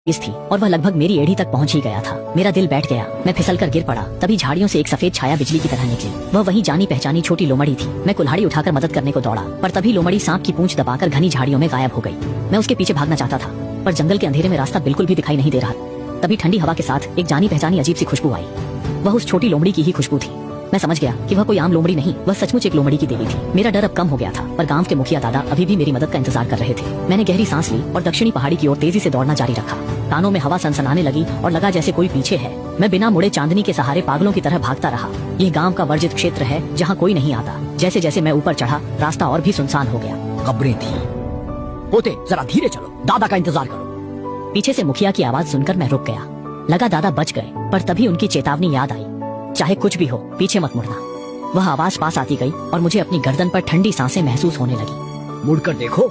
तेज थी और वह लगभग मेरी एड़ी तक पहुंच ही गया था। मेरा दिल बैठ गया, मैं फिसलकर गिर पड़ा। तभी झाड़ियों से एक सफेद छाया बिजली की तरह निकली। वह वही जानी पहचानी छोटी लोमड़ी थी। मैं कुल्हाड़ी उठाकर मदद करने को दौड़ा, पर तभी लोमड़ी सांप की पूंछ दबाकर घनी झाड़ियों में गायब हो गई। मैं उसके पीछे भागना चाहता था, पर जंगल के अंधेरे में रास्ता बिल्कुल भी दिखाई नहीं दे रहा। तभी ठंडी हवा के साथ एक जानी पहचानी अजीब सी खुशबू आई। वह उस छोटी लोमड़ी की ही खुशबू थी। मैं समझ गया कि वह कोई आम लोमड़ी नहीं, वह सचमुच एक लोमड़ी की देवी थी। मेरा डर अब कम हो गया था, पर गांव के मुखिया दादा अभी भी मेरी मदद का इंतजार कर रहे थे। मैंने गहरी सांस ली और दक्षिणी पहाड़ी की ओर तेजी से दौड़ना जारी रखा। कानों में हवा सनसनाने लगी और लगा जैसे कोई पीछे है। मैं बिना मुड़े चांदनी के सहारे पागलों की तरह भागता रहा। यह गांव का वर्जित क्षेत्र है जहाँ कोई नहीं आता। जैसे जैसे मैं ऊपर चढ़ा, रास्ता और भी सुनसान हो गया। कब्रें थी। पोते जरा धीरे चलो, दादा का इंतजार करो। पीछे से मुखिया की आवाज सुनकर मैं रुक गया। लगा दादा बच गए, पर तभी उनकी चेतावनी याद आई, चाहे कुछ भी हो पीछे मत मुड़ना। वह आवाज पास आती गई और मुझे अपनी गर्दन पर ठंडी सांसें महसूस होने लगी। मुड़कर देखो,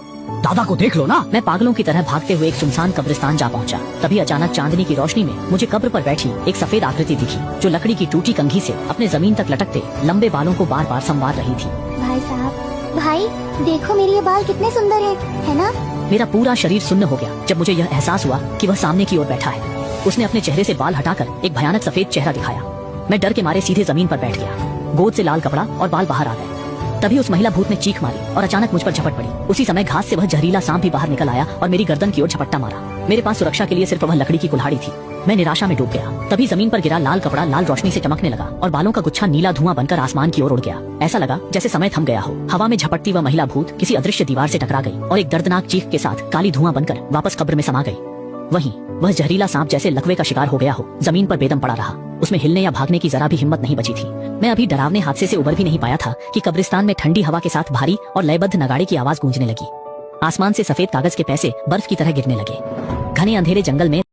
दादा को देख लो ना। मैं पागलों की तरह भागते हुए एक सुनसान कब्रिस्तान जा पहुंचा। तभी अचानक चांदनी की रोशनी में मुझे कब्र पर बैठी एक सफेद आकृति दिखी, जो लकड़ी की टूटी कंघी से अपने जमीन तक लटकते लंबे बालों को बार बार संवार रही थी। भाई साहब, भाई देखो मेरे ये बाल कितने सुंदर है ना? मेरा पूरा शरीर सुन्न हो गया जब मुझे यह एहसास हुआ कि वह सामने की ओर बैठा है। उसने अपने चेहरे से बाल हटाकर एक भयानक सफेद चेहरा दिखाया। मैं डर के मारे सीधे जमीन पर बैठ गया। गोद से लाल कपड़ा और बाल बाहर आ गए। तभी उस महिला भूत ने चीख मारी और अचानक मुझ पर झपट पड़ी। उसी समय घास से वह जहरीला सांप भी बाहर निकल आया और मेरी गर्दन की ओर झपट्टा मारा। मेरे पास सुरक्षा के लिए सिर्फ वह लकड़ी की कुल्हाड़ी थी। मैं निराशा में डूब गया। तभी जमीन पर गिरा लाल कपड़ा लाल रोशनी से चमकने लगा और बालों का गुच्छा नीला धुआं बनकर आसमान की ओर उड़ गया। ऐसा लगा जैसे समय थम गया हो। हवा में झपटती वह महिला भूत किसी अदृश्य दीवार से टकरा गई और एक दर्दनाक चीख के साथ काली धुआं बनकर वापस कब्र में समा गई। वहीं वह जहरीला सांप जैसे लकवे का शिकार हो गया हो, जमीन पर बेदम पड़ा रहा। उसमें हिलने या भागने की जरा भी हिम्मत नहीं बची थी। मैं अभी डरावने हादसे से उबर भी नहीं पाया था कि कब्रिस्तान में ठंडी हवा के साथ भारी और लयबद्ध नगाड़े की आवाज गूंजने लगी। आसमान से सफेद कागज के पैसे बर्फ की तरह गिरने लगे। घने अंधेरे जंगल में